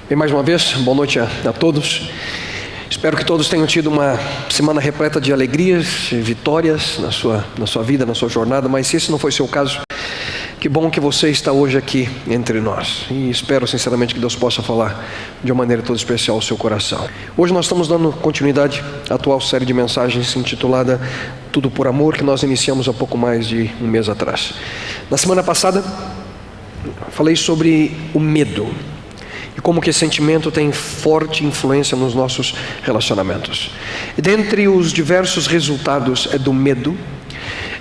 Bem, mais uma vez, boa noite a todos. Espero que todos tenham tido uma semana repleta de alegrias e vitórias na sua vida, na sua jornada, mas se esse não foi o seu caso, que bom que você está hoje aqui entre nós. E espero sinceramente que Deus possa falar de uma maneira toda especial ao seu coração. Hoje nós estamos dando continuidade à atual série de mensagens intitulada Tudo por Amor, que nós iniciamos há pouco mais de um mês atrás. Na semana passada, falei sobre o medo e como que esse sentimento tem forte influência nos nossos relacionamentos. E dentre os diversos resultados do medo,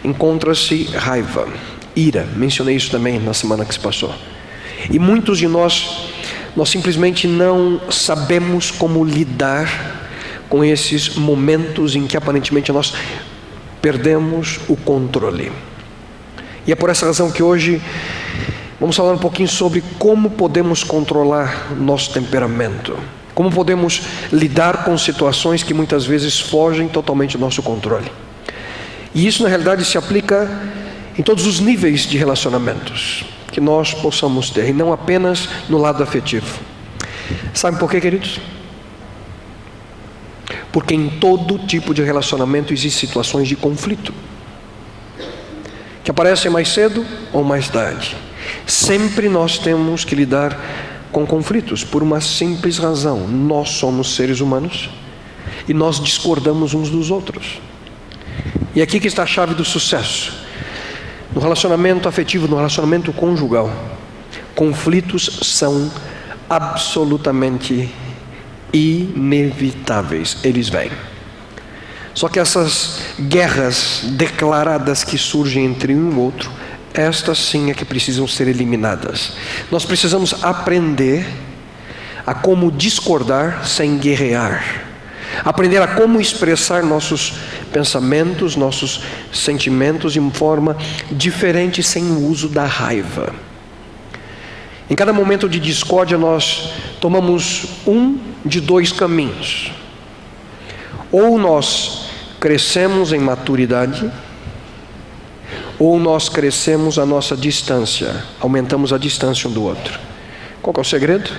encontra-se raiva, ira. Mencionei isso também na semana que se passou. E muitos de nós simplesmente não sabemos como lidar com esses momentos em que aparentemente nós perdemos o controle. E é por essa razão que hoje vamos falar um pouquinho sobre como podemos controlar nosso temperamento, como podemos lidar com situações que muitas vezes fogem totalmente do nosso controle. E isso na realidade se aplica em todos os níveis de relacionamentos que nós possamos ter, e não apenas no lado afetivo. Sabe por quê, queridos? Porque em todo tipo de relacionamento existem situações de conflito, que aparecem mais cedo ou mais tarde. Sempre nós temos que lidar com conflitos, por uma simples razão: nós somos seres humanos e nós discordamos uns dos outros. E aqui que está a chave do sucesso. No relacionamento afetivo, no relacionamento conjugal, conflitos são absolutamente inevitáveis, eles vêm. Só que essas guerras declaradas que surgem entre um e o outro, estas sim é que precisam ser eliminadas. Nós precisamos aprender a como discordar sem guerrear, aprender a como expressar nossos pensamentos, nossos sentimentos de uma forma diferente, sem o uso da raiva. Em cada momento de discórdia nós tomamos um de dois caminhos: ou nós crescemos em maturidade, ou nós crescemos a nossa distância, aumentamos a distância um do outro. Qual que é o segredo?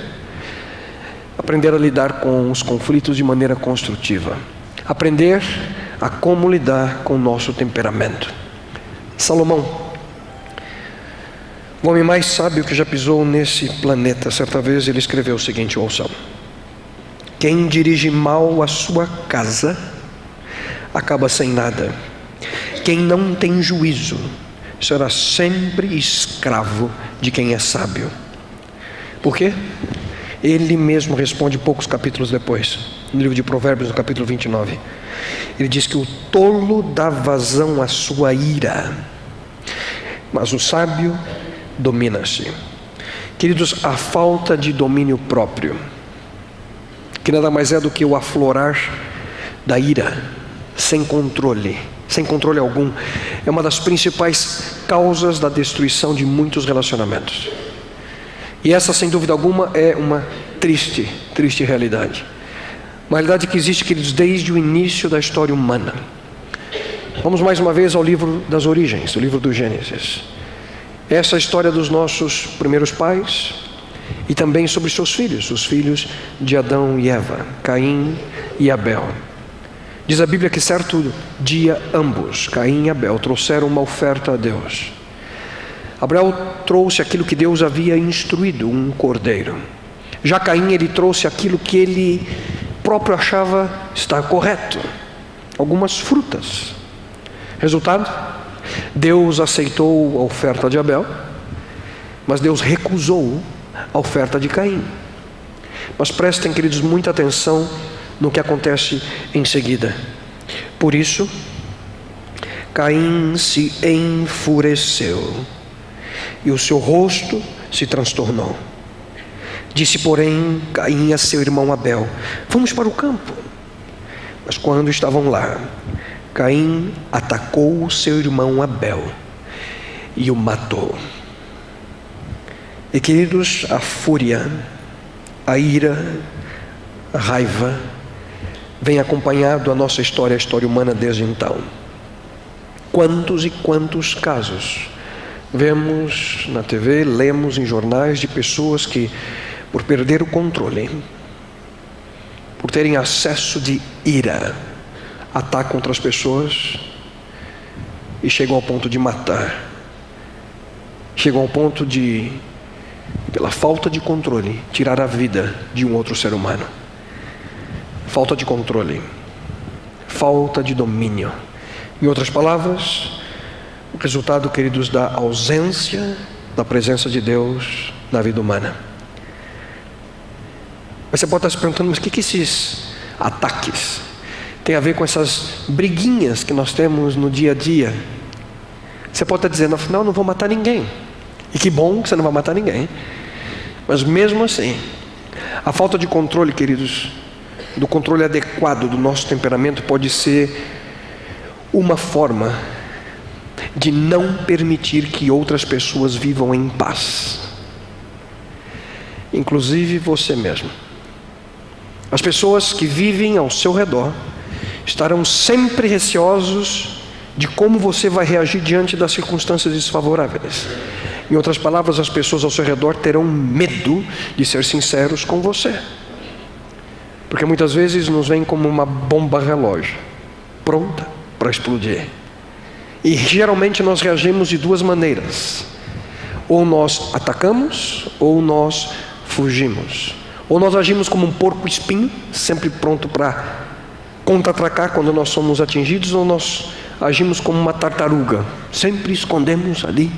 Aprender a lidar com os conflitos de maneira construtiva, aprender a como lidar com o nosso temperamento. Salomão, o homem mais sábio que já pisou nesse planeta, certa vez ele escreveu o seguinte: ouçam: quem dirige mal a sua casa acaba sem nada. Quem não tem juízo será sempre escravo de quem é sábio. Por quê? Ele mesmo responde poucos capítulos depois, no livro de Provérbios, no capítulo 29. Ele diz que o tolo dá vazão à sua ira, mas o sábio domina-se. Queridos, a falta de domínio próprio, que nada mais é do que o aflorar da ira, sem controle algum, é uma das principais causas da destruição de muitos relacionamentos. E essa, sem dúvida alguma, é uma triste realidade. Uma realidade que existe, queridos, desde o início da história humana. Vamos mais uma vez ao livro das origens, o livro do Gênesis. Essa é a história dos nossos primeiros pais e também sobre seus filhos, os filhos de Adão e Eva, Caim e Abel. Diz a Bíblia que certo dia ambos, Caim e Abel, trouxeram uma oferta a Deus. Abel trouxe aquilo que Deus havia instruído, um cordeiro. Já Caim, ele trouxe aquilo que ele próprio achava estar correto, algumas frutas. Resultado? Deus aceitou a oferta de Abel, mas Deus recusou a oferta de Caim. Mas prestem, queridos, muita atenção no que acontece em seguida. Por isso, Caim se enfureceu e o seu rosto se transtornou. Disse, porém, Caim a seu irmão Abel: vamos para o campo. Mas quando estavam lá, Caim atacou o seu irmão Abel e o matou. E, queridos, a fúria, a ira, a raiva vem acompanhado a nossa história, a história humana desde então. Quantos e quantos casos vemos na TV, lemos em jornais de pessoas que por perder o controle, por terem acesso de ira, atacam outras pessoas e chegam ao ponto de matar. Chegam ao ponto de, pela falta de controle, tirar a vida de um outro ser humano. Falta de controle, falta de domínio. Em outras palavras, o resultado, queridos, da ausência da presença de Deus na vida humana. Mas você pode estar se perguntando, mas o que esses ataques tem a ver com essas briguinhas que nós temos no dia a dia? Você pode estar dizendo, afinal, não vou matar ninguém. E que bom que você não vai matar ninguém. Mas mesmo assim, a falta de controle, queridos, do controle adequado do nosso temperamento pode ser uma forma de não permitir que outras pessoas vivam em paz. Inclusive você mesmo. As pessoas que vivem ao seu redor estarão sempre receosos de como você vai reagir diante das circunstâncias desfavoráveis. Em outras palavras, as pessoas ao seu redor terão medo de ser sinceros com você. Porque muitas vezes nos veem como uma bomba relógio, pronta para explodir. E geralmente nós reagimos de duas maneiras. Ou nós atacamos, ou nós fugimos. Ou nós agimos como um porco-espinho, sempre pronto para contra-atacar quando nós somos atingidos, ou nós agimos como uma tartaruga, sempre escondemos ali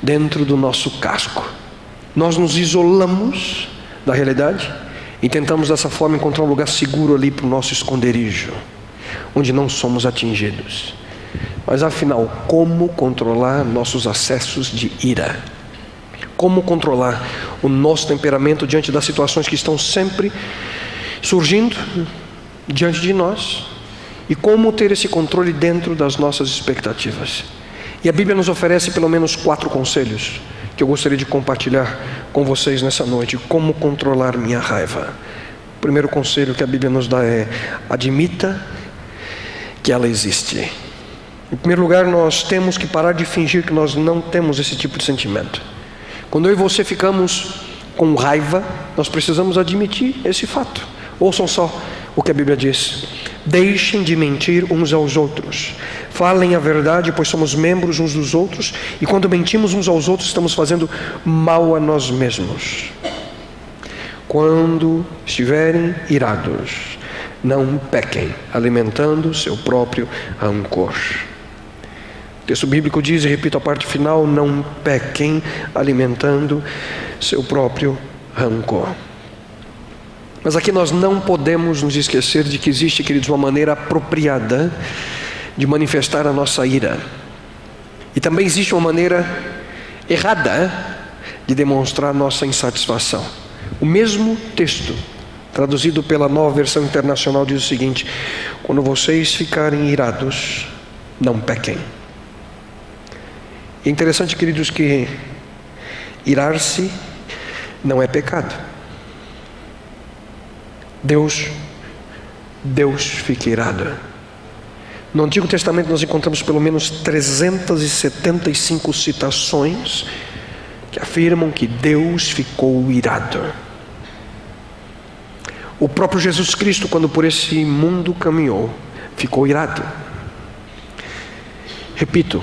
dentro do nosso casco. Nós nos isolamos da realidade e tentamos dessa forma encontrar um lugar seguro ali para o nosso esconderijo, onde não somos atingidos. Mas afinal, como controlar nossos acessos de ira? Como controlar o nosso temperamento diante das situações que estão sempre surgindo diante de nós? E como ter esse controle dentro das nossas expectativas? E a Bíblia nos oferece pelo menos 4 conselhos que eu gostaria de compartilhar com vocês nessa noite. Como controlar minha raiva? O primeiro conselho que a Bíblia nos dá é: admita que ela existe. Em primeiro lugar, nós temos que parar de fingir que nós não temos esse tipo de sentimento. Quando eu e você ficamos com raiva, nós precisamos admitir esse fato. Ouçam só o que a Bíblia diz: deixem de mentir uns aos outros, falem a verdade, pois somos membros uns dos outros, e quando mentimos uns aos outros, estamos fazendo mal a nós mesmos. Quando estiverem irados, não pequem, alimentando seu próprio rancor. O texto bíblico diz, e repito a parte final: não pequem, alimentando seu próprio rancor. Mas aqui nós não podemos nos esquecer de que existe, queridos, uma maneira apropriada de manifestar a nossa ira. E também existe uma maneira errada de demonstrar nossa insatisfação. O mesmo texto, traduzido pela Nova Versão Internacional, diz o seguinte: quando vocês ficarem irados, não pequem. É interessante, queridos, que irar-se não é pecado. Deus fica irado. No Antigo Testamento nós encontramos pelo menos 375 citações que afirmam que Deus ficou irado. O próprio Jesus Cristo, quando por esse mundo caminhou, ficou irado. Repito,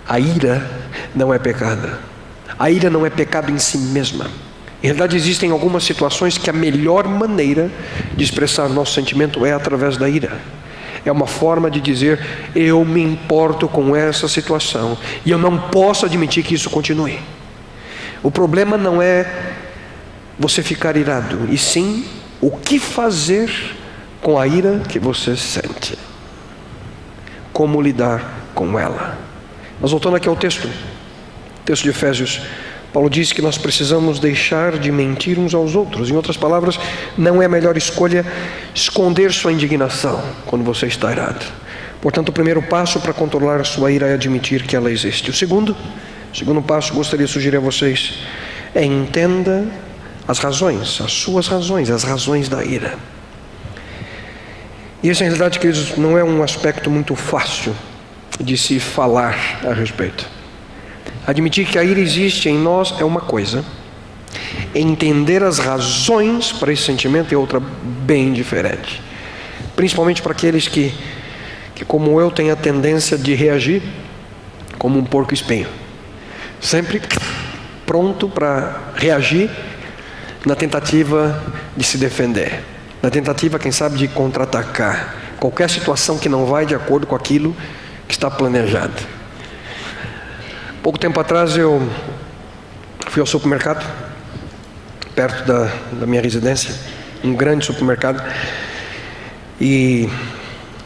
a ira não é pecado. A ira não é pecado em si mesma. Em realidade, existem algumas situações que a melhor maneira de expressar nosso sentimento é através da ira. É uma forma de dizer: eu me importo com essa situação e eu não posso admitir que isso continue. O problema não é você ficar irado, e sim o que fazer com a ira que você sente. Como lidar com ela. Mas voltando aqui ao texto de Efésios, Paulo diz que nós precisamos deixar de mentir uns aos outros. Em outras palavras, não é a melhor escolha esconder sua indignação quando você está irado. Portanto, o primeiro passo para controlar a sua ira é admitir que ela existe. O segundo passo, gostaria de sugerir a vocês, é: entenda as razões, as suas razões, as razões da ira. E esse, na realidade, queridos, não é um aspecto muito fácil de se falar a respeito. Admitir que a ira existe em nós é uma coisa, entender as razões para esse sentimento é outra bem diferente. Principalmente para aqueles que como eu, têm a tendência de reagir como um porco-espinho. Sempre pronto para reagir na tentativa de se defender. Na tentativa, quem sabe, de contra-atacar. Qualquer situação que não vai de acordo com aquilo que está planejado. Pouco tempo atrás eu fui ao supermercado, perto da minha residência, um grande supermercado, e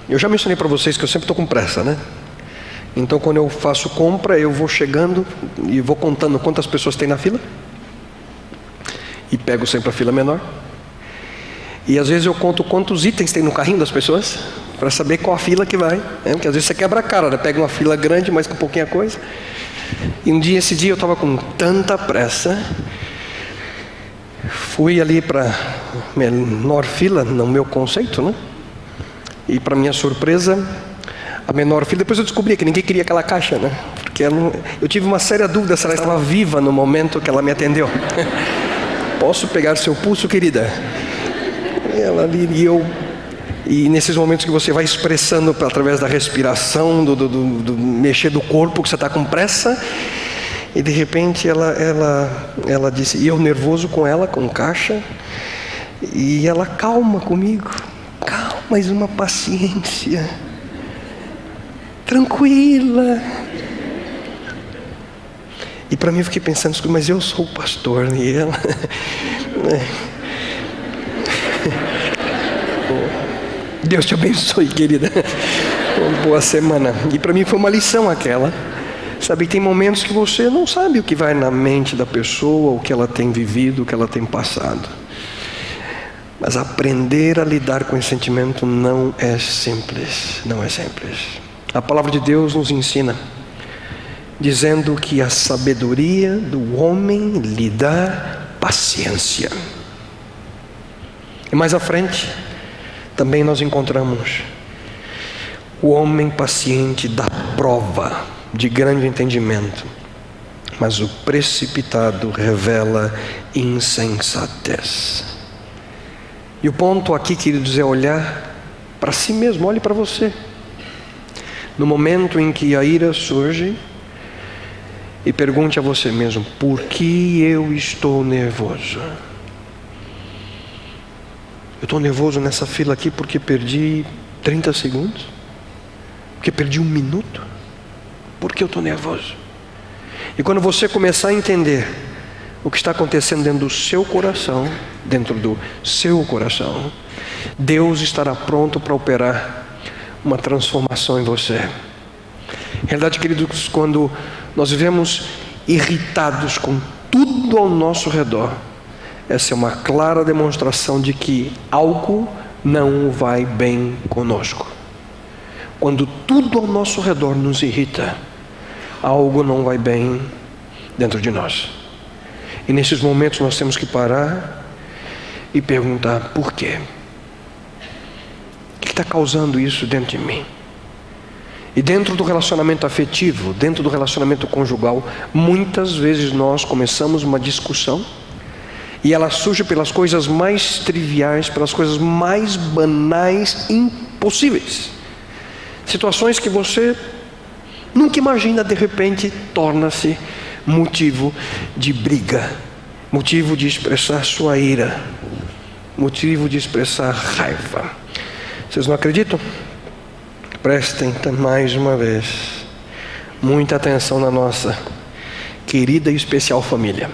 eu já mencionei para vocês que eu sempre estou com pressa, né? Então quando eu faço compra, eu vou chegando e vou contando quantas pessoas tem na fila, e pego sempre a fila menor, e às vezes eu conto quantos itens tem no carrinho das pessoas, para saber qual a fila que vai, né? Porque às vezes você quebra a cara, né? Pega uma fila grande, mas com pouquinha coisa. E esse dia eu estava com tanta pressa, fui ali para a menor fila, no meu conceito, né? E para minha surpresa, a menor fila, depois eu descobri que ninguém queria aquela caixa, né? Porque eu tive uma séria dúvida se ela estava viva no momento que ela me atendeu. Posso pegar seu pulso, querida? Ela ali, e nesses momentos que você vai expressando através da respiração, do mexer do corpo, que você está com pressa, e de repente ela disse, e eu nervoso com ela, com caixa, e ela calma comigo, calma, mas uma paciência, tranquila. E para mim eu fiquei pensando, mas eu sou o pastor, e ela... Deus te abençoe, querida. Uma boa semana. E para mim foi uma lição aquela. Sabe, tem momentos que você não sabe o que vai na mente da pessoa, o que ela tem vivido, o que ela tem passado. Mas aprender a lidar com esse sentimento não é simples. Não é simples. A palavra de Deus nos ensina, dizendo que a sabedoria do homem lhe dá paciência. E mais à frente, também nós encontramos o homem paciente dá prova de grande entendimento, mas o precipitado revela insensatez. E o ponto aqui, queridos, é olhar para si mesmo, olhe para você. No momento em que a ira surge, e pergunte a você mesmo, por que eu estou nervoso? Eu estou nervoso nessa fila aqui porque perdi 30 segundos? Porque perdi 1 minuto? Por que eu estou nervoso? E quando você começar a entender o que está acontecendo dentro do seu coração, Deus estará pronto para operar uma transformação em você. Em realidade, queridos, quando nós vivemos irritados com tudo ao nosso redor, essa é uma clara demonstração de que algo não vai bem conosco. Quando tudo ao nosso redor nos irrita, algo não vai bem dentro de nós. E nesses momentos nós temos que parar e perguntar por quê? O que está causando isso dentro de mim? E dentro do relacionamento afetivo, dentro do relacionamento conjugal, muitas vezes nós começamos uma discussão e ela surge pelas coisas mais triviais, pelas coisas mais banais, impossíveis. Situações que você nunca imagina, de repente, torna-se motivo de briga, motivo de expressar sua ira, motivo de expressar raiva. Vocês não acreditam? Prestem mais uma vez muita atenção na nossa querida e especial família.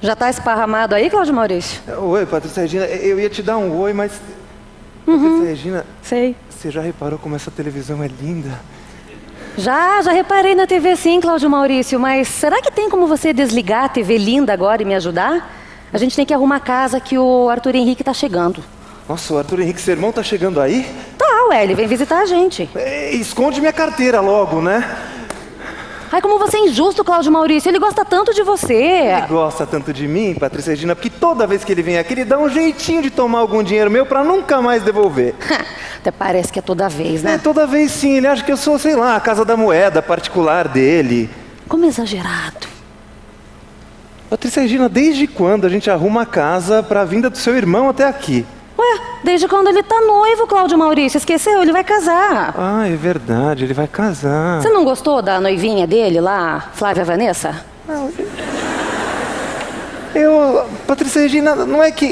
Já está esparramado aí, Cláudio Maurício? Oi, Patrícia Regina. Eu ia te dar um oi, mas... Patrícia Regina, sei. Você já reparou como essa televisão é linda? Já reparei na TV sim, Cláudio Maurício, mas será que tem como você desligar a TV linda agora e me ajudar? A gente tem que arrumar a casa que o Arthur Henrique está chegando. Nossa, o Arthur Henrique, seu irmão, tá chegando aí? Tá, ué, ele vem visitar a gente. Esconde minha carteira logo, né? Ai, como você é injusto, Cláudio Maurício, ele gosta tanto de você. Ele gosta tanto de mim, Patrícia Regina, porque toda vez que ele vem aqui, ele dá um jeitinho de tomar algum dinheiro meu pra nunca mais devolver. Até parece que é toda vez, né? É, toda vez sim, ele acha que eu sou, sei lá, a casa da moeda particular dele. Como exagerado. Patrícia Regina, desde quando a gente arruma a casa pra vinda do seu irmão até aqui? Ué, desde quando ele tá noivo, Cláudio Maurício, esqueceu? Ele vai casar. Ah, é verdade, ele vai casar. Você não gostou da noivinha dele lá, Flávia Vanessa? Patrícia Regina, não é que...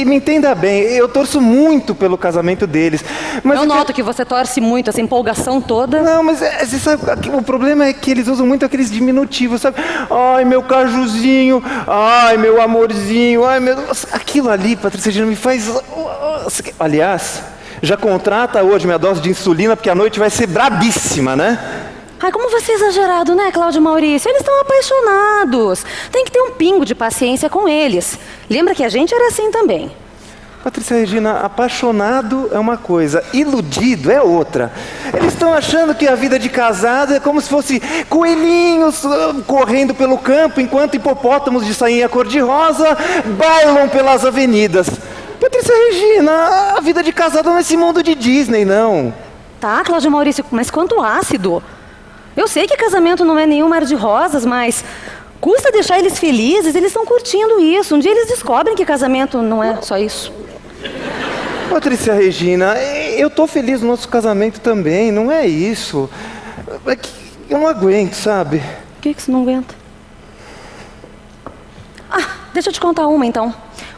me entenda bem, eu torço muito pelo casamento deles. Mas Eu noto que você torce muito, essa empolgação toda. Não, mas você sabe, o problema é que eles usam muito aqueles diminutivos, sabe? Ai, meu cajuzinho, ai, meu amorzinho, ai, meu... Aquilo ali, Patrícia Regina, me faz... Aliás, já contrata hoje minha dose de insulina, porque a noite vai ser brabíssima, né? Ai, como você é exagerado, né, Cláudio Maurício? Eles estão apaixonados. Tem que ter um pingo de paciência com eles. Lembra que a gente era assim também. Patrícia Regina, apaixonado é uma coisa, iludido é outra. Eles estão achando que a vida de casado é como se fosse coelhinhos correndo pelo campo, enquanto hipopótamos de sainha cor-de-rosa bailam pelas avenidas. Patrícia Regina, a vida de casado não é esse mundo de Disney, não. Tá, Cláudio Maurício, mas quanto ácido. Eu sei que casamento não é nenhum mar de rosas, mas custa deixar eles felizes, eles estão curtindo isso. Um dia eles descobrem que casamento não é só isso. Patrícia Regina, eu tô feliz no nosso casamento também, não é isso. É que eu não aguento, sabe? O que você não aguenta? Ah, deixa eu te contar uma então.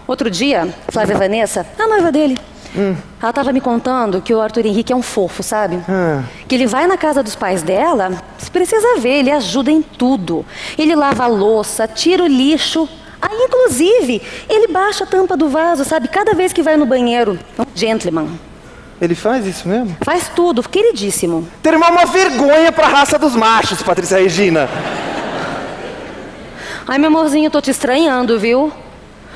Outro dia, Flávia Vanessa, a noiva dele, ela estava me contando que o Arthur Henrique é um fofo, sabe? Que ele vai na casa dos pais dela, você precisa ver, ele ajuda em tudo. Ele lava a louça, tira o lixo. Aí, inclusive, ele baixa a tampa do vaso, sabe? Cada vez que vai no banheiro. É um gentleman. Ele faz isso mesmo? Faz tudo, queridíssimo. Ter irmão é uma vergonha pra raça dos machos, Patrícia Regina. Ai, meu amorzinho, eu tô te estranhando, viu?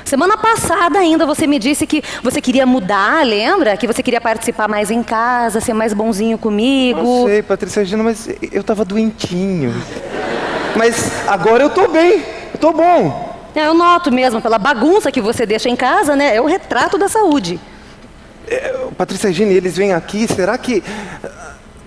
Semana passada ainda você me disse que você queria mudar, lembra? Que você queria participar mais em casa, ser mais bonzinho comigo. Não sei, Patrícia Regina, mas eu tava doentinho. Mas agora eu tô bem, eu tô bom. Eu noto mesmo, pela bagunça que você deixa em casa, né? É o retrato da saúde. Patrícia Regina, eles vêm aqui, será que...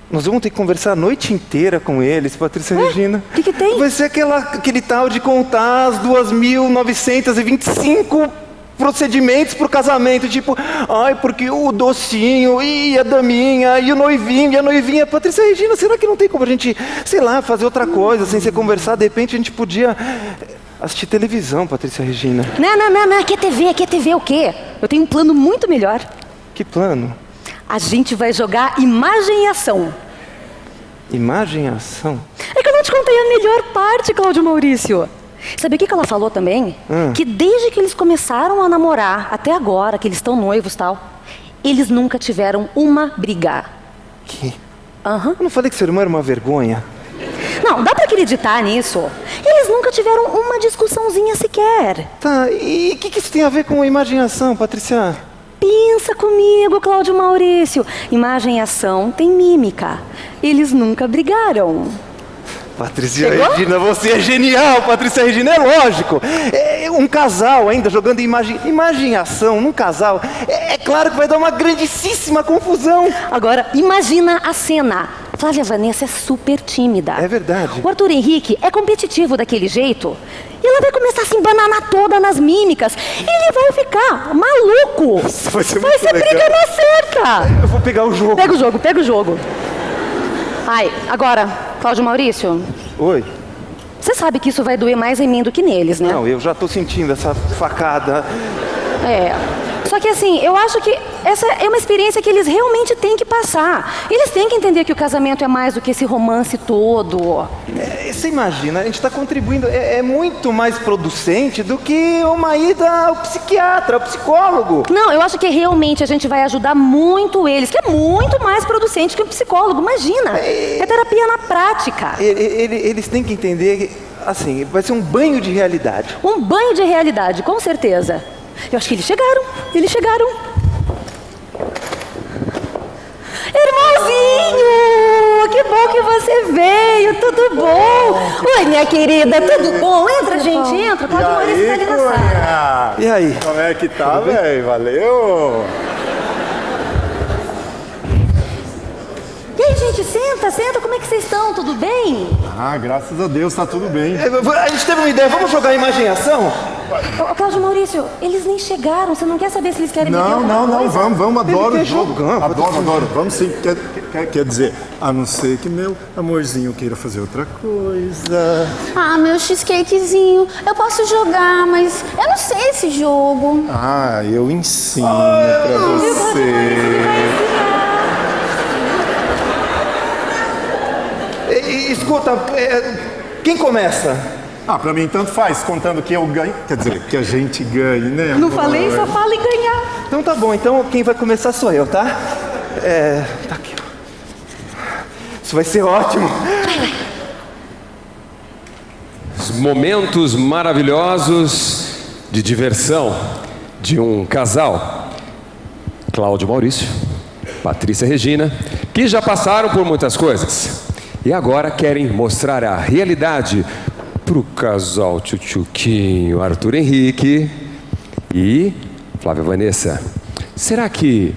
Nós vamos ter que conversar a noite inteira com eles, Patrícia Regina. O que tem? Vai ser aquele tal de contar as 2.925 procedimentos pro casamento. Tipo, ai, porque o docinho, e a daminha, e o noivinho, e a noivinha. Patrícia Regina, será que não tem como a gente, sei lá, fazer outra coisa, sem ser conversar? De repente a gente podia assistir televisão, Patrícia Regina. Não, aqui é TV o quê? Eu tenho um plano muito melhor. Que plano? A gente vai jogar imagem e ação. Imagem e ação? É que eu não te contei a melhor parte, Cláudio Maurício. Sabe o que ela falou também? Que desde que eles começaram a namorar, até agora, que eles estão noivos e tal, eles nunca tiveram uma briga. Que? Eu não falei que seu irmão era uma vergonha? Não, dá pra acreditar nisso. Eles nunca tiveram uma discussãozinha sequer. Tá, e o que isso tem a ver com imagem e ação, Patrícia? Pensa comigo, Cláudio Maurício. Imagem e ação tem mímica. Eles nunca brigaram. Patrícia Regina, você é genial, Patrícia Regina, é lógico. Um casal ainda jogando imagem e ação num casal, é claro que vai dar uma grandíssima confusão. Agora, imagina a cena. Flávia Vanessa é super tímida. É verdade. O Arthur Henrique é competitivo daquele jeito. E ela vai começar a se embananar toda nas mímicas. Ele vai ficar maluco. Nossa, vai ser briga na cerca. Eu vou pegar o jogo. Pega o jogo. Ai, agora, Cláudio Maurício. Oi. Você sabe que isso vai doer mais em mim do que neles, né? Não, eu já tô sentindo essa facada. Só que assim, eu acho que essa é uma experiência que eles realmente têm que passar. Eles têm que entender que o casamento é mais do que esse romance todo. Você imagina, a gente está contribuindo, é muito mais producente do que uma ida ao psiquiatra, ao psicólogo. Não, eu acho que realmente a gente vai ajudar muito eles, que é muito mais producente que o psicólogo, imagina. É terapia na prática. Eles têm que entender que, assim, vai ser um banho de realidade. Um banho de realidade, com certeza. Eu acho que eles chegaram. bom que você veio, tudo bom? Oi, minha querida, tudo bom? Entra, gente, entra. Pode Maurício tá ali na sala. E aí? Como é que tá, velho? Valeu! E aí, gente, senta, como é que vocês estão? Tudo bem? Ah, graças a Deus, tá tudo bem. A gente teve uma ideia, vamos jogar a imagem em ação? Ô, Cláudio Maurício, eles nem chegaram, você não quer saber se eles querem beber Não, alguma coisa? vamos, adoro Ele o quer jogo. jogar, Adoro, vamos sim. Quer dizer, a não ser que meu amorzinho queira fazer outra coisa. Ah, meu cheesecakezinho, eu posso jogar, mas eu não sei esse jogo. Ah, eu ensino pra você. Escuta, quem começa? Ah, pra mim tanto faz, contando que eu ganho. Quer dizer, que a gente ganhe, né? Não falei, só fala em ganhar. Então tá bom, então quem vai começar sou eu, tá? Tá aqui, ó. Isso vai ser ótimo. Os momentos maravilhosos de diversão de um casal, Cláudio Maurício, Patrícia Regina, que já passaram por muitas coisas e agora querem mostrar a realidade pro casal Tchutchuquinho, Arthur Henrique e Flávia Vanessa. Será que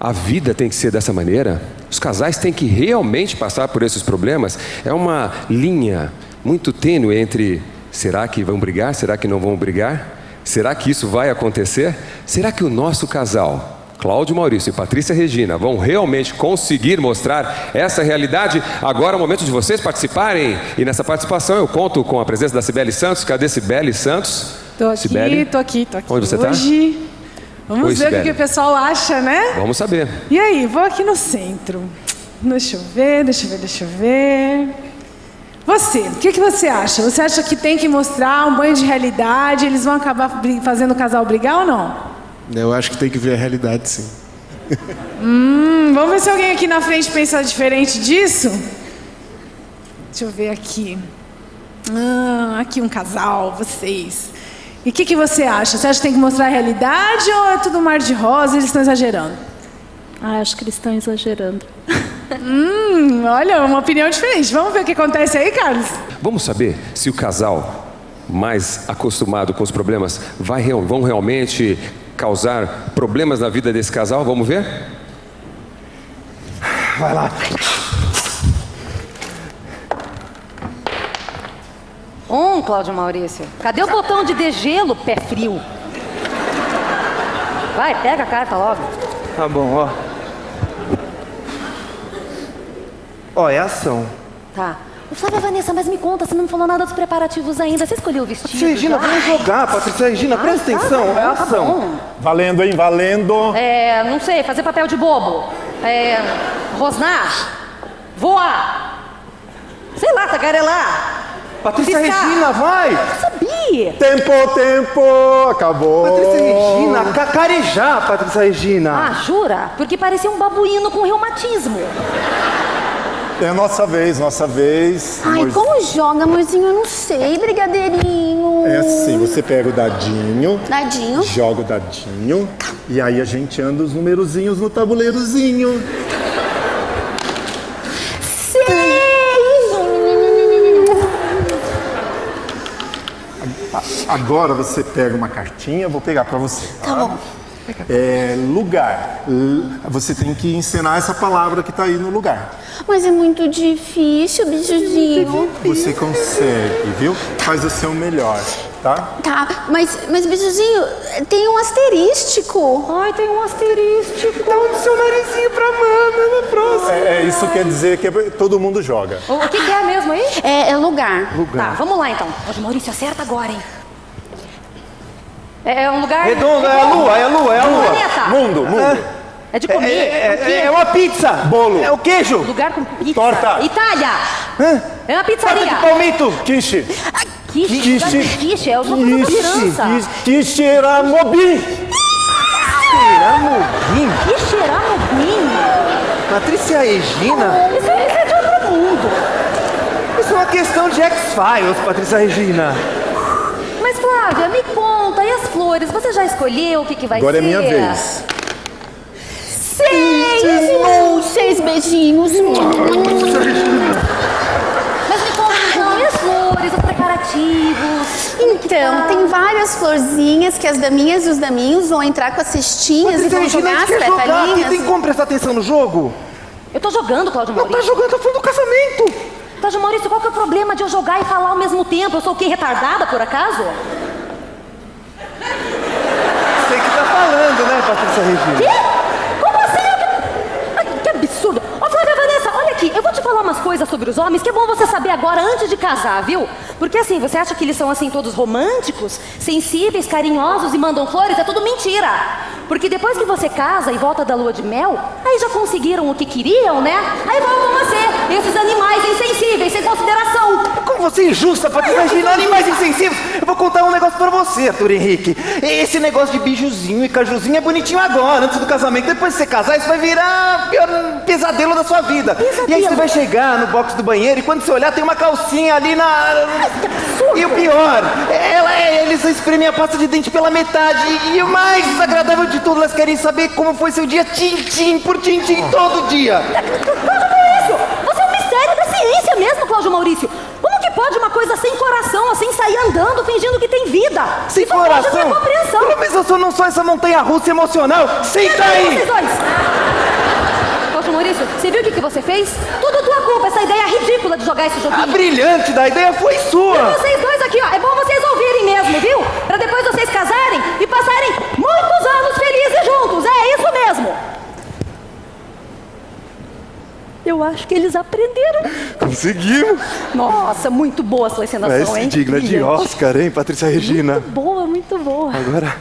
a vida tem que ser dessa maneira? Os casais têm que realmente passar por esses problemas? É uma linha muito tênue entre será que vão brigar, será que não vão brigar? Será que isso vai acontecer? Será que o nosso casal, Cláudio Maurício e Patrícia Regina, vão realmente conseguir mostrar essa realidade? Agora é o momento de vocês participarem. E nessa participação eu conto com a presença da Cibele Santos. Cadê Cibele Santos? Tô aqui, Cibele? tô aqui. Onde você tá? Hoje. Vamos Oi, ver Cibele. o que o pessoal acha, né? Vamos saber. E aí, vou aqui no centro. Deixa eu ver. Você, o que você acha? Você acha que tem que mostrar um banho de realidade? Eles vão acabar fazendo o casal brigar ou não? Eu acho que tem que ver a realidade, sim. Vamos ver se alguém aqui na frente pensa diferente disso? Deixa eu ver aqui. Aqui um casal, vocês. E o que você acha? Você acha que tem que mostrar a realidade ou é tudo um mar de rosa e eles estão exagerando? Ah, acho que eles estão exagerando. Olha, uma opinião diferente. Vamos ver o que acontece aí, Carlos? Vamos saber se o casal mais acostumado com os problemas vão realmente causar problemas na vida desse casal? Vamos ver? Vai lá. Cláudio Maurício. Cadê o botão de degelo, pé frio? Vai, pega a carta logo. Tá bom, ó. Ó, é ação. Tá. Ô, Flávia Vanessa, mas me conta, você não falou nada dos preparativos ainda. Você escolheu o vestido? Patrícia Regina, já? vamos jogar. Patrícia Regina, presta atenção. Tá É bom, ação. tá bom. Valendo, hein? Valendo! Não sei, fazer papel de bobo. Rosnar. Voar. Sei lá, tagarelar. Patrícia Piscar. Regina, vai! Eu sabia. Tempo! Acabou! Patrícia Regina, cacarejar, Patrícia Regina. Ah, jura? Porque parecia um babuíno com reumatismo. É nossa vez. Ai, amorzinho. como joga, amorzinho? Eu não sei, brigadeirinho. É assim, você pega o dadinho, Dadinho. joga o dadinho, e aí a gente anda os numerozinhos no tabuleirozinho. Sei. Agora você pega uma cartinha, vou pegar pra você. Tá bom. Lugar. Você tem que ensinar essa palavra que tá aí no lugar. Mas é muito difícil, bijuzinho. Você consegue, viu? Faz o seu melhor, tá? Tá, mas bijuzinho, tem um asterístico. Ai, tem um asterístico. Dá um dicionáriozinho pra mana na próxima. Isso quer dizer que todo mundo joga. O que é mesmo aí? É lugar. Tá, vamos lá então. Ô, Maurício, acerta agora, hein? É um lugar... Redondo, é a lua. Planeta. Mundo. É de comer. É uma pizza. Bolo. É o queijo. Lugar com pizza. Torta. Itália. É uma Prato pizzaria. de palmito. Quiche. Quiche. Lugar com quiche. É o jogo da criança. Quixeramobim. Tiramubim. Quixeramobim. Patrícia Regina. Isso é de outro mundo. Isso é uma questão de X-Files, Patrícia Regina. Mas, Flávia, me conta. E as flores? Você já escolheu o que vai Agora ser? é minha vez. Sei! beijinhos. 6 beijinhos. Mas me conta então, e as flores, os preparativos? Então, tem várias florzinhas que as daminhas e os daminhos vão entrar com as cestinhas e vão jogar as quer jogar, quem petalinhas. tem como prestar atenção no jogo? Eu tô jogando, Cláudio Não Maurício. tá jogando, tá falando do casamento. Cláudio Maurício, qual que é o problema de eu jogar e falar ao mesmo tempo? Eu sou o quê, retardada, por acaso? Sei que tá falando, né, Patrícia Regina? Quê? Como assim? Ai, que absurdo. Ô, Flávia Vanessa, olha aqui, eu vou te falar umas coisas sobre os homens que é bom você saber agora antes de casar, viu? Porque assim, você acha que eles são assim todos românticos, sensíveis, carinhosos e mandam flores? É tudo mentira. Porque depois que você casa e volta da lua de mel, aí já conseguiram o que queriam, né? Aí voltam a ser esses animais insensíveis, sem consideração. Como você é injusta, Patrícia Regina, animais insensíveis. Eu vou contar um negócio pra você, Arthur Henrique. Esse negócio de bijuzinho e cajuzinho é bonitinho agora, antes do casamento. Depois de você casar, isso vai virar o pior pesadelo da sua vida. Pesadelo. E aí você vai chegar no box do banheiro e quando você olhar, tem uma calcinha ali na... E o pior, eles espremem a pasta de dente pela metade. E o mais desagradável de tudo, elas querem saber como foi seu dia tintim por tintim todo dia. Cláudio Maurício, você é um mistério da ciência mesmo, Cláudio Maurício. Como que pode uma coisa sem coração, assim, sair andando, fingindo que tem vida? Sem Isso foge da coração? minha compreensão. Mas eu só não sou essa montanha-russa emocional. Senta aí! Vocês dois! Cláudio Maurício, você viu o que você fez? Tudo tua culpa, essa ideia ridícula de jogar esse joguinho. A brilhante da ideia foi E sua! vocês dois aqui, ó, é bom vocês ouvirem mesmo, viu? Pra depois vocês casarem e passarem muitos anos felizes juntos, é isso mesmo! Eu acho que eles aprenderam. Conseguimos! Nossa, muito boa a sua encenação, hein? Digna de Brilhante. Oscar, hein, Patrícia Regina? Muito boa, muito boa. Agora,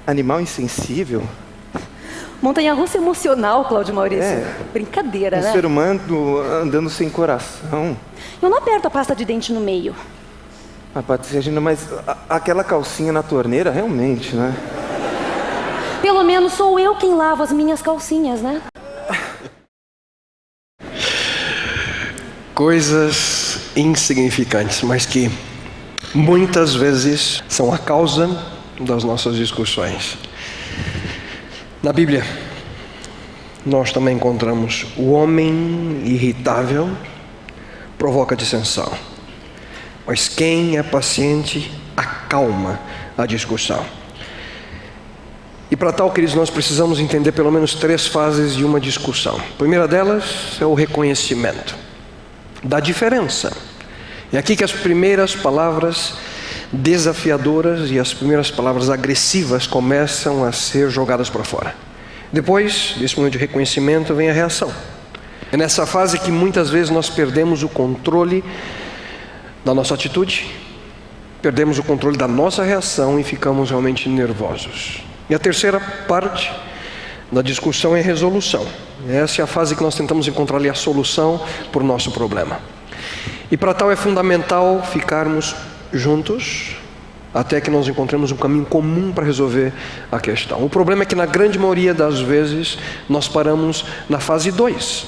animal insensível? Montanha-russa emocional, Cláudio Maurício. É. Brincadeira, Um né? ser humano andando sem coração. Eu não aperto a pasta de dente no meio. Ah, Patrícia Regina, mas aquela calcinha na torneira, realmente, né? Pelo menos sou eu quem lavo as minhas calcinhas, né? Coisas insignificantes, mas que muitas vezes são a causa das nossas discussões. Na Bíblia, nós também encontramos o homem irritável provoca dissensão, mas quem é paciente acalma a discussão. E para tal, queridos, nós precisamos entender pelo menos 3 fases de uma discussão. A primeira delas é o reconhecimento da diferença. É aqui que as primeiras palavras desafiadoras e as primeiras palavras agressivas começam a ser jogadas para fora. Depois desse momento de reconhecimento vem a reação. É nessa fase que muitas vezes nós perdemos o controle da nossa atitude, perdemos o controle da nossa reação e ficamos realmente nervosos. E a terceira parte da discussão é a resolução. Essa é a fase que nós tentamos encontrar ali a solução para o nosso problema. E para tal é fundamental ficarmos juntos até que nós encontremos um caminho comum para resolver a questão. O problema é que na grande maioria das vezes nós paramos na fase 2.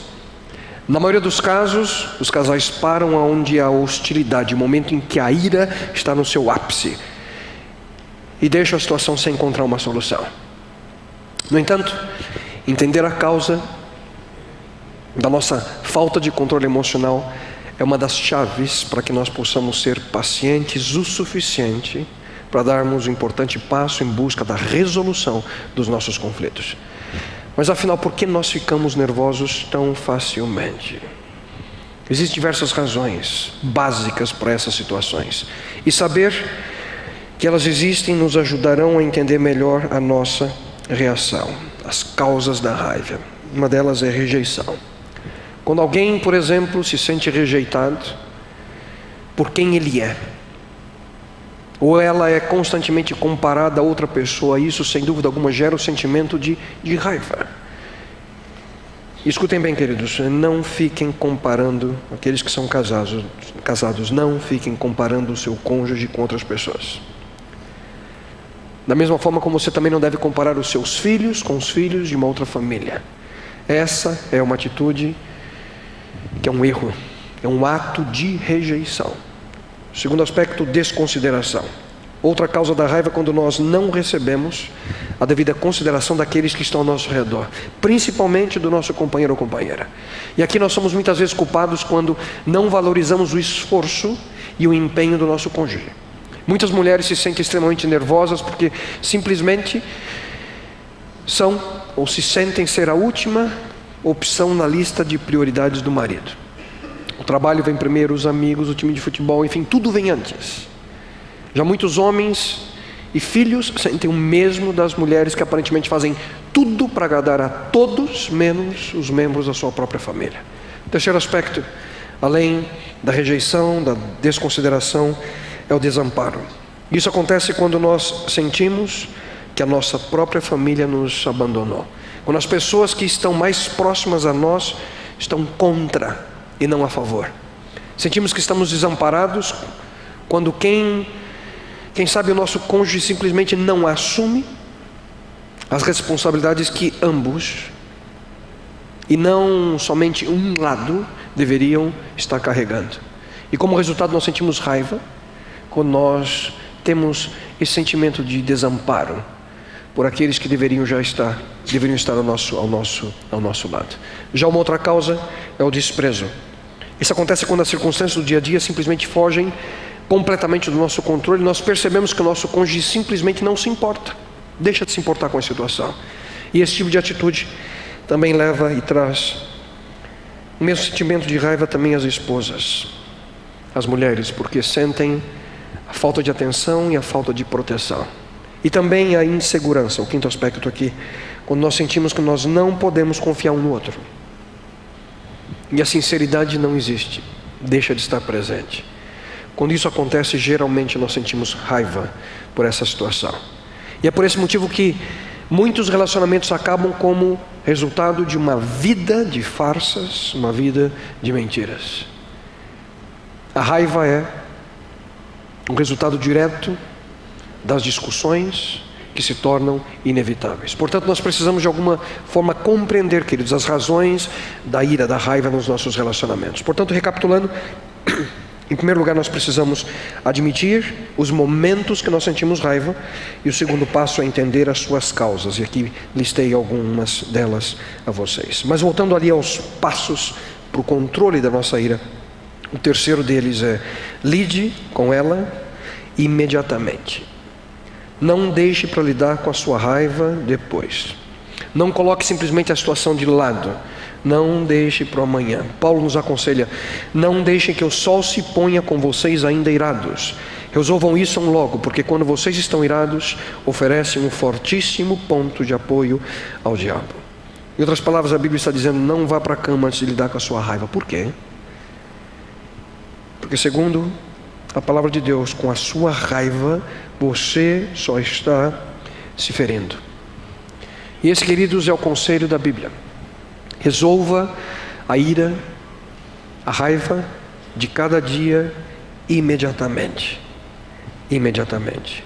Na maioria dos casos, os casais param onde há hostilidade, o momento em que a ira está no seu ápice, e deixam a situação sem encontrar uma solução. No entanto, entender a causa da nossa falta de controle emocional é uma das chaves para que nós possamos ser pacientes o suficiente para darmos um importante passo em busca da resolução dos nossos conflitos. Mas afinal, por que nós ficamos nervosos tão facilmente? Existem diversas razões básicas para essas situações. E saber que elas existem nos ajudarão a entender melhor a nossa reação, as causas da raiva. Uma delas é rejeição. Quando alguém, por exemplo, se sente rejeitado por quem ele é, ou ela é constantemente comparada a outra pessoa, isso sem dúvida alguma gera o sentimento de raiva. Escutem bem, queridos, não fiquem comparando, aqueles que são casados, não fiquem comparando o seu cônjuge com outras pessoas. Da mesma forma como você também não deve comparar os seus filhos com os filhos de uma outra família. Essa é uma atitude que é um erro, é um ato de rejeição. Segundo aspecto, desconsideração. Outra causa da raiva é quando nós não recebemos a devida consideração daqueles que estão ao nosso redor, principalmente do nosso companheiro ou companheira. E aqui nós somos muitas vezes culpados quando não valorizamos o esforço e o empenho do nosso cônjuge. Muitas mulheres se sentem extremamente nervosas porque simplesmente são ou se sentem ser a última opção na lista de prioridades do marido. O trabalho vem primeiro, os amigos, o time de futebol, enfim, tudo vem antes. Já muitos homens e filhos sentem o mesmo das mulheres que aparentemente fazem tudo para agradar a todos, menos os membros da sua própria família. Terceiro aspecto, além da rejeição, da desconsideração, é o desamparo. Isso acontece quando nós sentimos que a nossa própria família nos abandonou. Quando as pessoas que estão mais próximas a nós estão contra e não a favor. Sentimos que estamos desamparados quando quem sabe o nosso cônjuge simplesmente não assume as responsabilidades que ambos, e não somente um lado, deveriam estar carregando. E como resultado nós sentimos raiva quando nós temos esse sentimento de desamparo por aqueles que deveriam estar ao nosso lado. Já uma outra causa é o desprezo. Isso acontece quando as circunstâncias do dia a dia simplesmente fogem completamente do nosso controle. Nós percebemos que o nosso cônjuge simplesmente não se importa, deixa de se importar com a situação. E esse tipo de atitude também leva e traz o mesmo sentimento de raiva também às esposas, às mulheres, porque sentem a falta de atenção e a falta de proteção. E também a insegurança, o quinto aspecto aqui, quando nós sentimos que nós não podemos confiar um no outro. E a sinceridade não existe, deixa de estar presente. Quando isso acontece, geralmente nós sentimos raiva por essa situação. E é por esse motivo que muitos relacionamentos acabam como resultado de uma vida de farsas, uma vida de mentiras. A raiva é um resultado direto das discussões que se tornam inevitáveis. Portanto, nós precisamos de alguma forma compreender, queridos, as razões da ira, da raiva nos nossos relacionamentos. Portanto, recapitulando, em primeiro lugar, nós precisamos admitir os momentos que nós sentimos raiva, e o segundo passo é entender as suas causas, e aqui listei algumas delas a vocês. Mas voltando ali aos passos para o controle da nossa ira, o terceiro deles é: lide com ela imediatamente. Não deixe para lidar com a sua raiva depois. Não coloque simplesmente a situação de lado. Não deixe para amanhã. Paulo nos aconselha: não deixem que o sol se ponha com vocês ainda irados. Resolvam isso logo, porque quando vocês estão irados, oferecem um fortíssimo ponto de apoio ao diabo. Em outras palavras, a Bíblia está dizendo: não vá para a cama antes de lidar com a sua raiva. Por quê? Porque segundo a palavra de Deus, com a sua raiva, você só está se ferindo. E esse, queridos, é o conselho da Bíblia. Resolva a ira, a raiva de cada dia imediatamente. Imediatamente.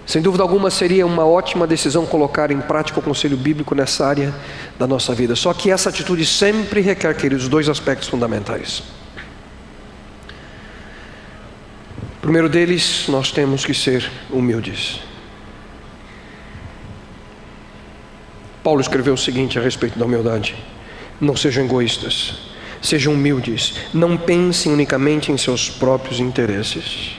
Sem dúvida alguma seria uma ótima decisão colocar em prática o conselho bíblico nessa área da nossa vida. Só que essa atitude sempre requer, queridos, dois aspectos fundamentais. O primeiro deles, nós temos que ser humildes. Paulo escreveu o seguinte a respeito da humildade: não sejam egoístas, sejam humildes, não pensem unicamente em seus próprios interesses,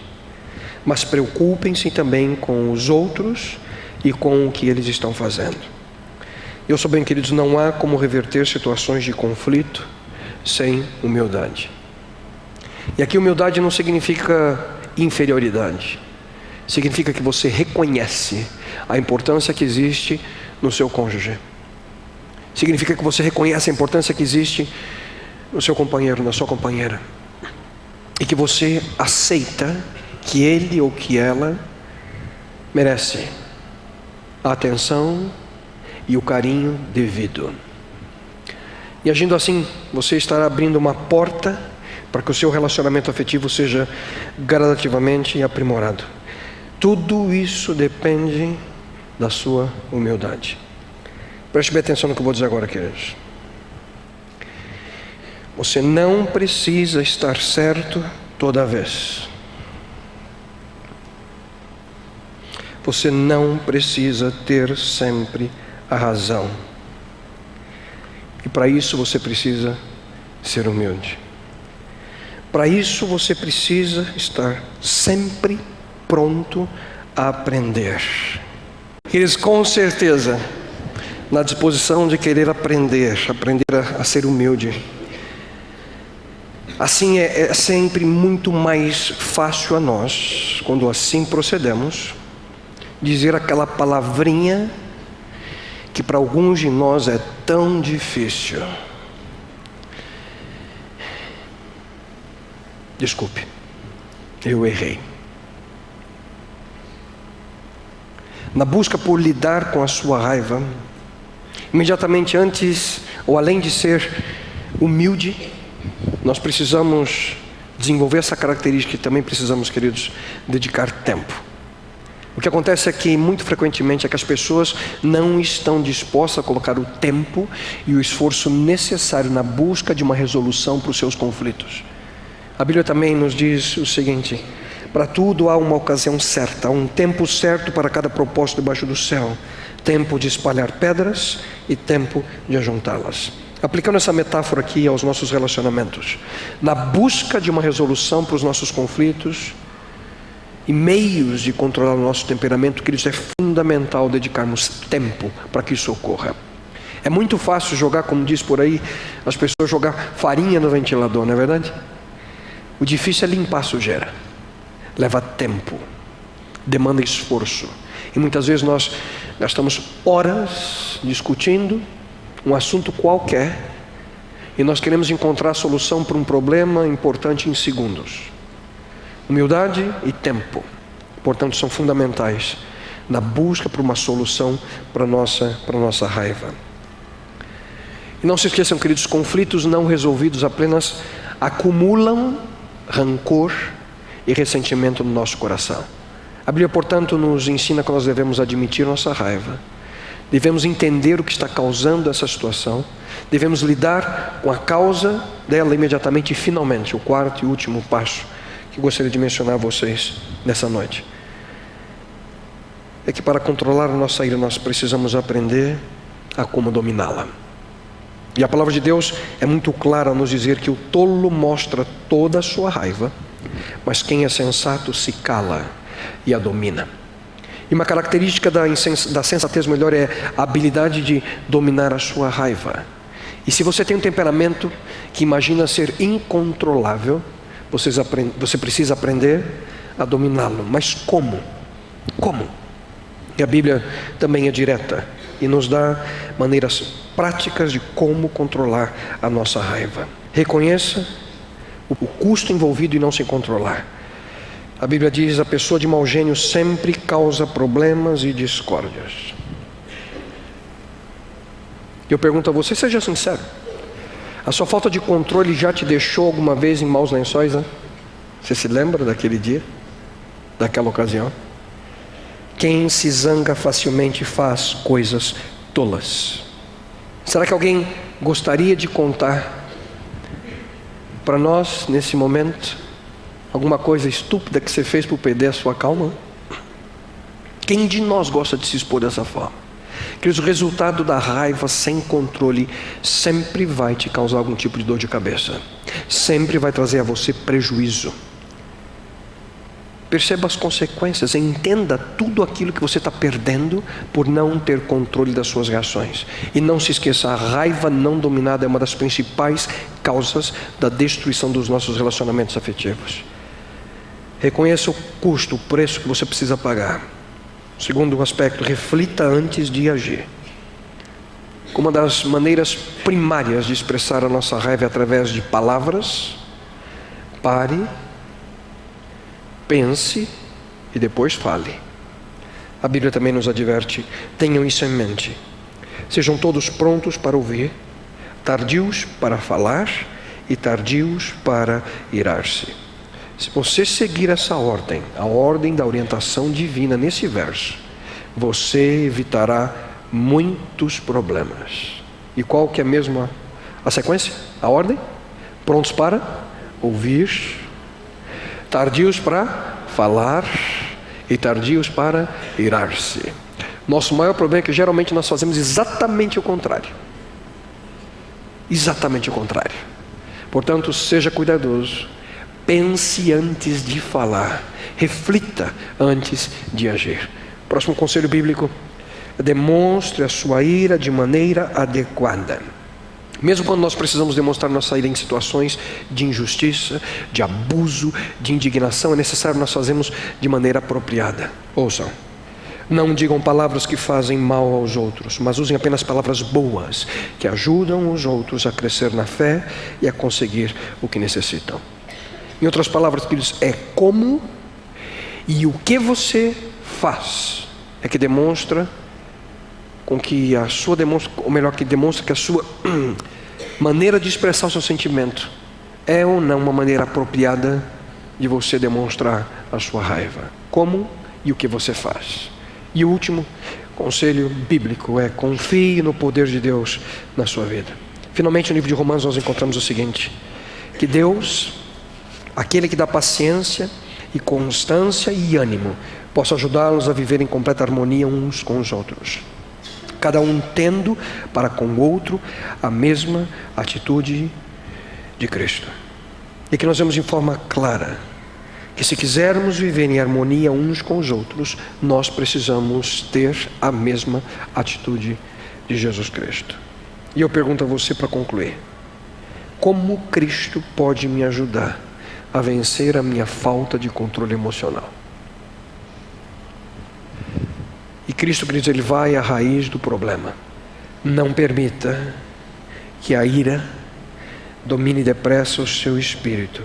mas preocupem-se também com os outros e com o que eles estão fazendo. Eu sou bem, queridos, não há como reverter situações de conflito sem humildade. E aqui humildade não significa inferioridade, significa que você reconhece a importância que existe no seu cônjuge. Significa que você reconhece a importância que existe no seu companheiro, na sua companheira, e que você aceita que ele ou que ela merece a atenção e o carinho devido. E agindo assim, você estará abrindo uma porta para que o seu relacionamento afetivo seja gradativamente aprimorado. Tudo isso depende da sua humildade. Preste bem atenção no que eu vou dizer agora, queridos. Você não precisa estar certo toda vez. você não precisa ter sempre a razão. E para isso você precisa ser humilde. Para isso você precisa estar sempre pronto a aprender. Eles com certeza na disposição de querer aprender a ser humilde. Assim é sempre muito mais fácil a nós, quando assim procedemos, dizer aquela palavrinha que para alguns de nós é tão difícil. Desculpe, eu errei. Na busca por lidar com a sua raiva, imediatamente antes ou além de ser humilde, nós precisamos desenvolver essa característica e também precisamos, queridos, dedicar tempo. O que acontece é que muito frequentemente é que as pessoas não estão dispostas a colocar o tempo e o esforço necessário na busca de uma resolução para os seus conflitos. A Bíblia também nos diz o seguinte: para tudo há uma ocasião certa, há um tempo certo para cada propósito debaixo do céu. Tempo de espalhar pedras e tempo de ajuntá-las. Aplicando essa metáfora aqui aos nossos relacionamentos, na busca de uma resolução para os nossos conflitos e meios de controlar o nosso temperamento, queridos, é fundamental dedicarmos tempo para que isso ocorra. É muito fácil jogar, como diz por aí, as pessoas jogar farinha no ventilador, não é verdade? O difícil é limpar a sujeira. Leva tempo, demanda esforço. E muitas vezes nós gastamos horas discutindo um assunto qualquer e nós queremos encontrar a solução para um problema importante em segundos. Humildade e tempo, portanto, são fundamentais na busca por uma solução para a nossa raiva. E não se esqueçam, queridos, conflitos não resolvidos apenas acumulam rancor e ressentimento no nosso coração. A Bíblia, portanto, nos ensina que nós devemos admitir nossa raiva, devemos entender o que está causando essa situação, devemos lidar com a causa dela imediatamente e finalmente, o quarto e último passo que gostaria de mencionar a vocês nessa noite, é que para controlar a nossa ira nós precisamos aprender a como dominá-la. E a palavra de Deus é muito clara a nos dizer que o tolo mostra toda a sua raiva, mas quem é sensato se cala e a domina. E uma característica da sensatez melhor é a habilidade de dominar a sua raiva. E se você tem um temperamento que imagina ser incontrolável, você precisa aprender a dominá-lo. Mas como? Como? E a Bíblia também é direta e nos dá maneiras práticas de como controlar a nossa raiva. Reconheça o custo envolvido em não se controlar. A Bíblia diz: a pessoa de mau gênio sempre causa problemas e discórdias. Eu pergunto a você, seja sincero, a sua falta de controle já te deixou alguma vez em maus lençóis, né? Você se lembra daquele dia? Daquela ocasião? Quem se zanga facilmente faz coisas tolas. Será que alguém gostaria de contar para nós, nesse momento, alguma coisa estúpida que você fez para perder a sua calma? Quem de nós gosta de se expor dessa forma? Que o resultado da raiva sem controle sempre vai te causar algum tipo de dor de cabeça. Sempre vai trazer a você prejuízo. Perceba as consequências, entenda tudo aquilo que você está perdendo por não ter controle das suas reações. E não se esqueça, a raiva não dominada é uma das principais causas da destruição dos nossos relacionamentos afetivos. Reconheça o custo, o preço que você precisa pagar. Segundo aspecto, reflita antes de agir. Uma das maneiras primárias de expressar a nossa raiva é através de palavras. Pare, pense e depois fale. A Bíblia também nos adverte: tenham isso em mente. Sejam todos prontos para ouvir, tardios para falar e tardios para irar-se. Se você seguir essa ordem, a ordem da orientação divina nesse verso, você evitará muitos problemas. E qual que é mesmo a sequência? A ordem? Prontos para ouvir, tardios para falar e tardios para irar-se. Nosso maior problema é que geralmente nós fazemos exatamente o contrário. Exatamente o contrário. Portanto, seja cuidadoso. Pense antes de falar. Reflita antes de agir. Próximo conselho bíblico: demonstre a sua ira de maneira adequada. Mesmo quando nós precisamos demonstrar nossa ira em situações de injustiça, de abuso, de indignação, é necessário nós fazermos de maneira apropriada. Ouçam. Não digam palavras que fazem mal aos outros, mas usem apenas palavras boas, que ajudam os outros a crescer na fé e a conseguir o que necessitam. Em outras palavras, queridos, é como e o que você faz é que demonstra com que a sua demonstra que a sua maneira de expressar o seu sentimento é ou não uma maneira apropriada de você demonstrar a sua raiva. Como e o que você faz. E o último conselho bíblico é: confie no poder de Deus na sua vida. Finalmente, no livro de Romanos nós encontramos o seguinte: que Deus, aquele que dá paciência e constância e ânimo, possa ajudá-los a viver em completa harmonia uns com os outros, cada um tendo para com o outro a mesma atitude de Cristo. E que nós vemos em forma clara que se quisermos viver em harmonia uns com os outros, nós precisamos ter a mesma atitude de Jesus Cristo. E eu pergunto a você para concluir: como Cristo pode me ajudar a vencer a minha falta de controle emocional? E Cristo, queridos, Ele vai à raiz do problema. Não permita que a ira domine depressa o seu espírito,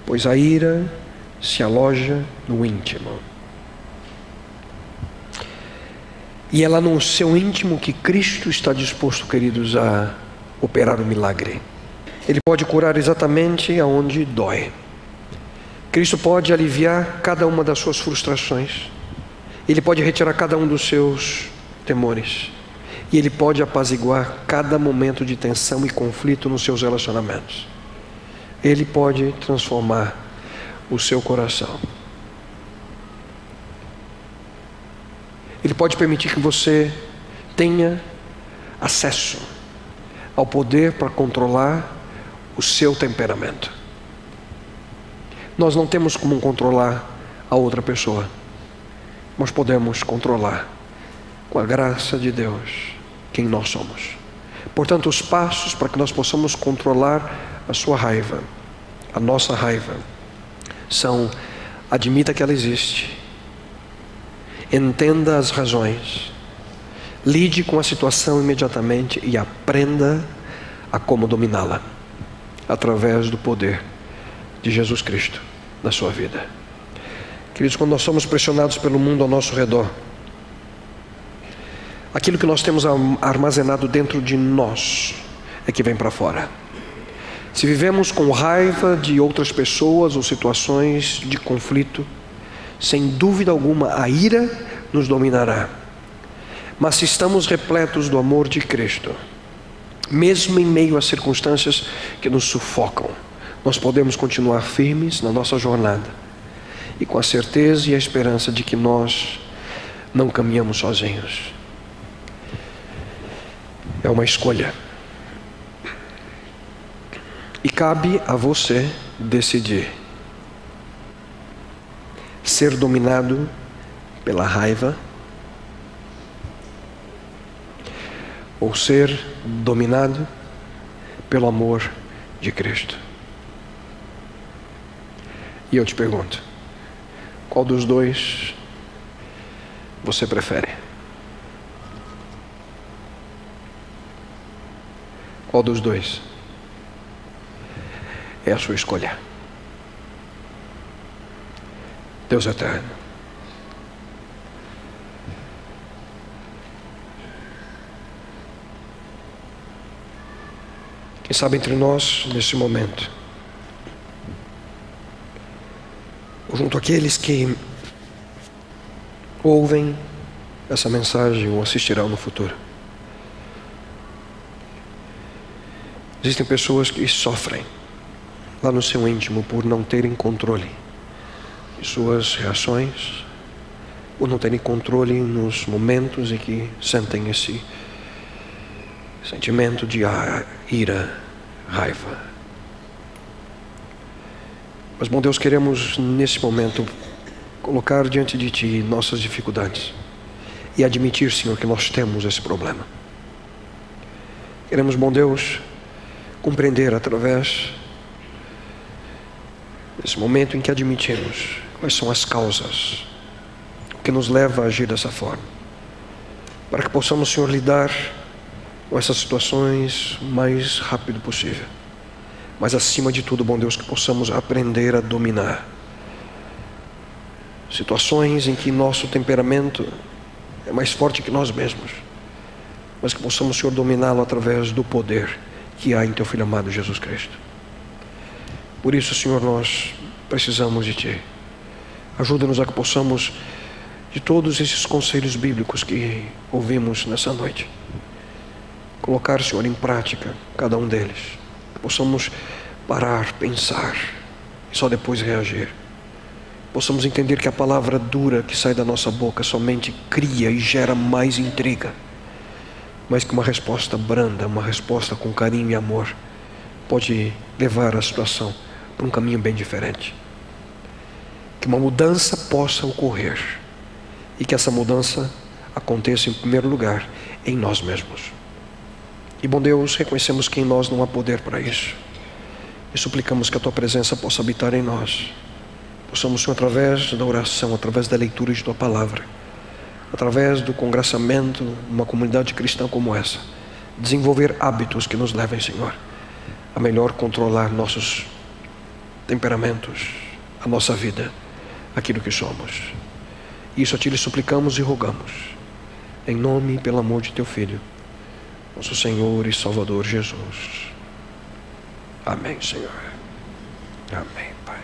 pois a ira se aloja no íntimo. E é lá no seu íntimo que Cristo está disposto, queridos, a operar o milagre. Ele pode curar exatamente aonde dói. Cristo pode aliviar cada uma das suas frustrações. Ele pode retirar cada um dos seus temores. E Ele pode apaziguar cada momento de tensão e conflito nos seus relacionamentos. Ele pode transformar o seu coração. Ele pode permitir que você tenha acesso ao poder para controlar o seu temperamento. Nós não temos como controlar a outra pessoa, mas podemos controlar, com a graça de Deus, quem nós somos. Portanto, os passos para que nós possamos controlar a sua raiva, a nossa raiva, são: admita que ela existe, entenda as razões, lide com a situação imediatamente e aprenda a como dominá-la, através do poder de Jesus Cristo na sua vida. Queridos, quando nós somos pressionados pelo mundo ao nosso redor, aquilo que nós temos armazenado dentro de nós é que vem para fora. Se vivemos com raiva de outras pessoas ou situações de conflito, sem dúvida alguma a ira nos dominará. Mas se estamos repletos do amor de Cristo, mesmo em meio a circunstâncias que nos sufocam, nós podemos continuar firmes na nossa jornada e com a certeza e a esperança de que nós não caminhamos sozinhos. É uma escolha. E cabe a você decidir ser dominado pela raiva ou ser dominado pelo amor de Cristo. E eu te pergunto, qual dos dois você prefere? Qual dos dois é a sua escolha? Deus eterno, quem sabe entre nós nesse momento, junto àqueles que ouvem essa mensagem ou assistirão no futuro, existem pessoas que sofrem lá no seu íntimo por não terem controle de suas reações, por não terem controle nos momentos em que sentem esse sentimento de ira, raiva. Mas, bom Deus, queremos nesse momento colocar diante de Ti nossas dificuldades e admitir, Senhor, que nós temos esse problema. Queremos, bom Deus, compreender através desse momento em que admitimos quais são as causas que nos leva a agir dessa forma, para que possamos, Senhor, lidar com essas situações o mais rápido possível. Mas acima de tudo, bom Deus, que possamos aprender a dominar situações em que nosso temperamento é mais forte que nós mesmos, mas que possamos, Senhor, dominá-lo através do poder que há em Teu Filho amado Jesus Cristo. Por isso, Senhor, nós precisamos de Ti. Ajuda-nos a que possamos, de todos esses conselhos bíblicos que ouvimos nessa noite, colocar, Senhor, em prática cada um deles. Que possamos parar, pensar e só depois reagir. Possamos entender que a palavra dura que sai da nossa boca somente cria e gera mais intriga, mas que uma resposta branda, uma resposta com carinho e amor, pode levar a situação para um caminho bem diferente. Que uma mudança possa ocorrer e que essa mudança aconteça em primeiro lugar em nós mesmos. E, bom Deus, reconhecemos que em nós não há poder para isso e suplicamos que a Tua presença possa habitar em nós. Possamos, Senhor, através da oração, através da leitura de Tua palavra, através do congraçamento numa comunidade cristã como essa, desenvolver hábitos que nos levem, Senhor, a melhor controlar nossos temperamentos, a nossa vida, aquilo que somos. Isso a Ti lhe suplicamos e rogamos, em nome e pelo amor de Teu Filho, nosso Senhor e Salvador Jesus. Amém, Senhor. Amém, Pai.